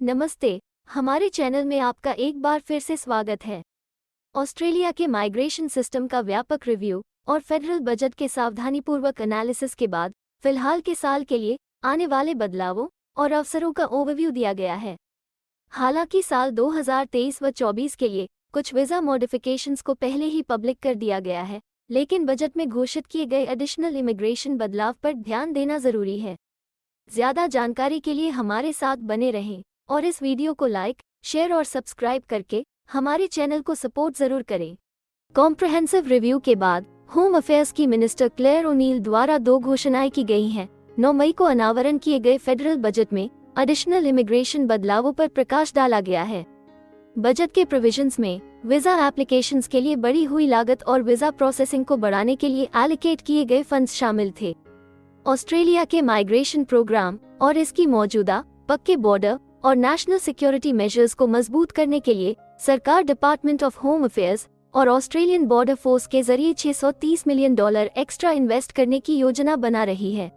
नमस्ते। हमारे चैनल में आपका एक बार फिर से स्वागत है। ऑस्ट्रेलिया के माइग्रेशन सिस्टम का व्यापक रिव्यू और फेडरल बजट के सावधानीपूर्वक एनालिसिस के बाद फिलहाल के साल के लिए आने वाले बदलावों और अवसरों का ओवरव्यू दिया गया है। हालांकि साल 2023 व 24 के लिए कुछ वीज़ा मॉडिफिकेशंस को पहले ही पब्लिक कर दिया गया है, लेकिन बजट में घोषित किए गए एडिशनल इमिग्रेशन बदलाव पर ध्यान देना जरूरी है। ज़्यादा जानकारी के लिए हमारे साथ बने रहें और इस वीडियो को लाइक, शेयर और सब्सक्राइब करके हमारे चैनल को सपोर्ट जरूर करें। कॉम्प्रहेंसिव रिव्यू के बाद होम अफेयर्स की मिनिस्टर क्लेयर ओनील द्वारा 2 घोषणाएं की गई हैं। 9 मई को अनावरण किए गए फेडरल बजट में एडिशनल इमिग्रेशन बदलावों पर प्रकाश डाला गया है। बजट के प्रोविजंस में वीजा एप्लीकेशंस के लिए बढ़ी हुई लागत और वीजा प्रोसेसिंग को बढ़ाने के लिए एलोकेट किए गए फंड्स शामिल थे। ऑस्ट्रेलिया के माइग्रेशन प्रोग्राम और इसकी मौजूदा पक्के बॉर्डर और नेशनल सिक्योरिटी मेजर्स को मजबूत करने के लिए सरकार डिपार्टमेंट ऑफ होम अफेयर्स और ऑस्ट्रेलियन बॉर्डर फोर्स के जरिए $630 मिलियन एक्स्ट्रा इन्वेस्ट करने की योजना बना रही है।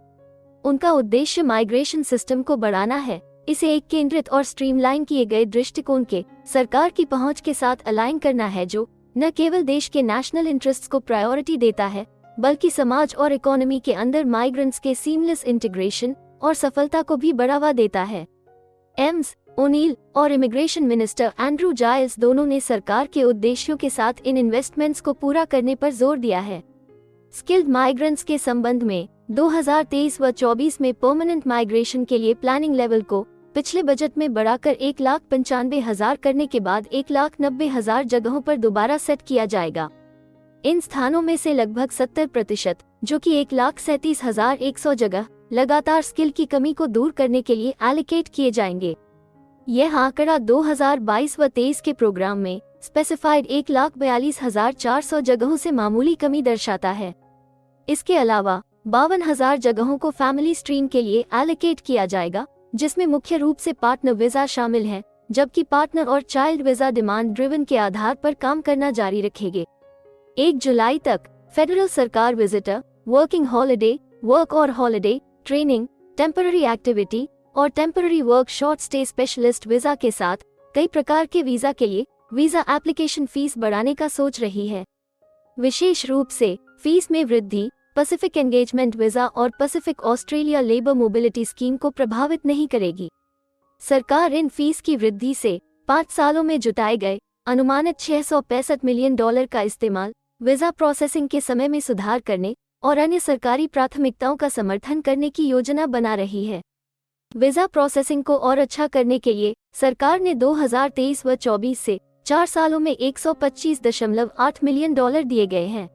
उनका उद्देश्य माइग्रेशन सिस्टम को बढ़ाना है, इसे एक केंद्रित और स्ट्रीमलाइन किए गए दृष्टिकोण के सरकार की पहुंच के साथ अलाइन करना है, जो न केवल देश के नेशनल इंटरेस्ट्स को प्रायोरिटी देता है, बल्कि समाज और इकोनॉमी के अंदर माइग्रेंट्स के सीमलेस इंटीग्रेशन और सफलता को भी बढ़ावा देता है। एम्स ओनील और इमिग्रेशन मिनिस्टर एंड्रू जाइल्स दोनों ने सरकार के उद्देश्यों के साथ इन इन्वेस्टमेंट्स को पूरा करने पर जोर दिया है। स्किल्ड माइग्रेंट्स के संबंध में 2023 व 24 में परमानेंट माइग्रेशन के लिए प्लानिंग लेवल को पिछले बजट में बढ़ाकर 1,95,000 करने के बाद 1,90,000 जगहों पर दोबारा सेट किया जाएगा। इन स्थानों में से लगभग 70%, जो कि 1,37,100 जगह, लगातार स्किल की कमी को दूर करने के लिए एलोकेट किए जाएंगे। यह आंकड़ा 2022 व 23 के प्रोग्राम में स्पेसिफाइड 1,42,400 जगहों से मामूली कमी दर्शाता है। इसके अलावा 52,000 जगहों को फैमिली स्ट्रीम के लिए एलोकेट किया जाएगा, जिसमें मुख्य रूप से पार्टनर वीजा शामिल है, जबकि पार्टनर और चाइल्ड वीजा डिमांड ड्रिवन के आधार पर काम करना जारी रखेंगे। 1 जुलाई तक फेडरल सरकार विजिटर, वर्किंग हॉलिडे, वर्क और हॉलिडे, ट्रेनिंग, टेम्पररी एक्टिविटी और temporary work short stay specialist visa के साथ कई प्रकार के वीजा के लिए वीजा एप्लीकेशन फीस बढ़ाने का सोच रही है। विशेष रूप से फीस में वृद्धि पैसिफिक एंगेजमेंट वीजा और Pacific Australia labour mobility scheme को प्रभावित नहीं करेगी। सरकार इन फीस की वृद्धि से 5 सालों में जुटाए गए अनुमानित $665 मिलियन का इस्तेमाल वीजा प्रोसेसिंग के समय में सुधार करने और अन्य सरकारी प्राथमिकताओं का समर्थन करने की योजना बना रही है। वीजा प्रोसेसिंग को और अच्छा करने के लिए सरकार ने 2023 व 24 से 4 सालों में $125.8 मिलियन दिए गए हैं।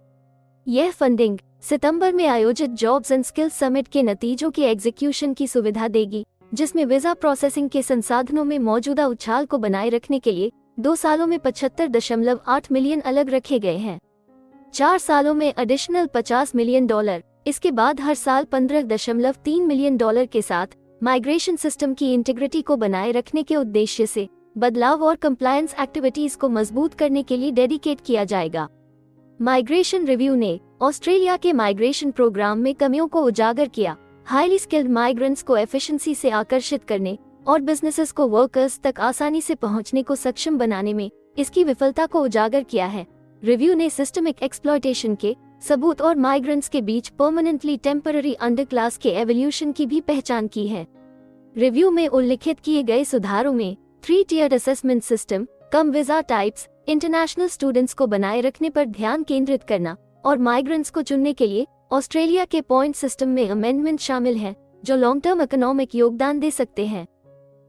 यह फंडिंग सितंबर में आयोजित जॉब्स एंड स्किल्स समिट के नतीजों के एग्जीक्यूशन की सुविधा देगी, जिसमें वीजा प्रोसेसिंग के संसाधनों में मौजूदा उछाल को बनाए रखने के लिए 2 सालों में $75.8 मिलियन अलग रखे गए हैं। 4 सालों में एडिशनल $50 मिलियन, इसके बाद हर साल $15.3 मिलियन के साथ माइग्रेशन सिस्टम की इंटीग्रिटी को बनाए रखने के उद्देश्य से बदलाव और कंप्लायंस एक्टिविटीज को मजबूत करने के लिए डेडिकेट किया जाएगा। माइग्रेशन रिव्यू ने ऑस्ट्रेलिया के माइग्रेशन प्रोग्राम में कमियों को उजागर किया, हाईली स्किल्ड माइग्रेंट्स को एफिशिएंसी से आकर्षित करने और बिजनेसेस को वर्कर्स तक आसानी से पहुंचने को सक्षम बनाने में इसकी विफलता को उजागर किया है। रिव्यू ने सिस्टमिक एक्सप्लॉयटेशन के सबूत और माइग्रेंट्स के बीच परमानेंटली टेम्पररी अंडरक्लास के एवोल्यूशन की भी पहचान की है। रिव्यू में उल्लिखित किए गए सुधारों में 3-tiered असेसमेंट सिस्टम, कम वीजा टाइप्स, इंटरनेशनल स्टूडेंट्स को बनाए रखने पर ध्यान केंद्रित करना और माइग्रेंट्स को चुनने के लिए ऑस्ट्रेलिया के पॉइंट सिस्टम में अमेंडमेंट शामिल हैं, जो लॉन्ग टर्म इकोनॉमिक योगदान दे सकते हैं।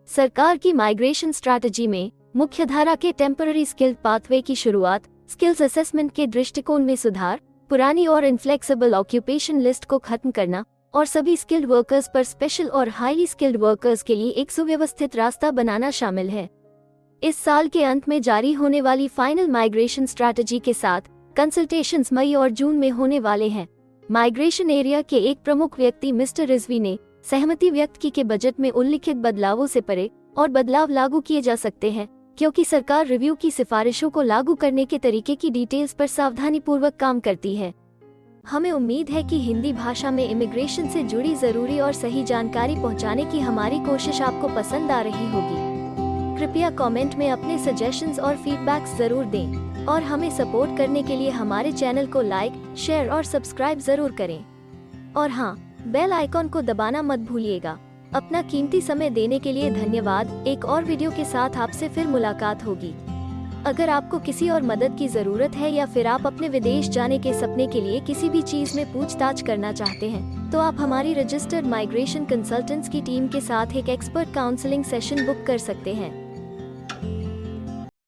सरकार की माइग्रेशन स्ट्रैटेजी में मुख्यधारा के टेम्पररी स्किल्ड पाथवे की शुरुआत, स्किल्स असेसमेंट के दृष्टिकोण में सुधार, पुरानी और इनफ्लेक्सिबल ऑक्यूपेशन लिस्ट को खत्म करना और सभी स्किल्ड वर्कर्स पर स्पेशल और हाईली स्किल्ड वर्कर्स के लिए एक सुव्यवस्थित रास्ता बनाना शामिल है। इस साल के अंत में जारी होने वाली फाइनल माइग्रेशन स्ट्रैटेजी के साथ कंसल्टेशंस मई और जून में होने वाले हैं। माइग्रेशन एरिया के एक प्रमुख व्यक्ति मिस्टर रिजवी ने सहमति व्यक्त की कि बजट में उल्लिखित बदलावों से परे और बदलाव लागू किए जा सकते हैं, क्योंकि सरकार रिव्यू की सिफारिशों को लागू करने के तरीके की डिटेल्स पर सावधानीपूर्वक काम करती है। हमें उम्मीद है कि हिंदी भाषा में इमिग्रेशन से जुड़ी जरूरी और सही जानकारी पहुंचाने की हमारी कोशिश आपको पसंद आ रही होगी। कृपया कमेंट में अपने सजेशंस और फीडबैक्स जरूर दें और हमें सपोर्ट करने के लिए हमारे चैनल को लाइक, शेयर और सब्सक्राइब जरूर करें। और हाँ, बेल आइकॉन को दबाना मत भूलिएगा। अपना कीमती समय देने के लिए धन्यवाद। एक और वीडियो के साथ आपसे फिर मुलाकात होगी। अगर आपको किसी और मदद की जरूरत है या फिर आप अपने विदेश जाने के सपने के लिए किसी भी चीज में पूछताछ करना चाहते हैं, तो आप हमारी रजिस्टर्ड माइग्रेशन कंसल्टेंट्स की टीम के साथ एक एक्सपर्ट काउंसलिंग सेशन बुक कर सकते हैं।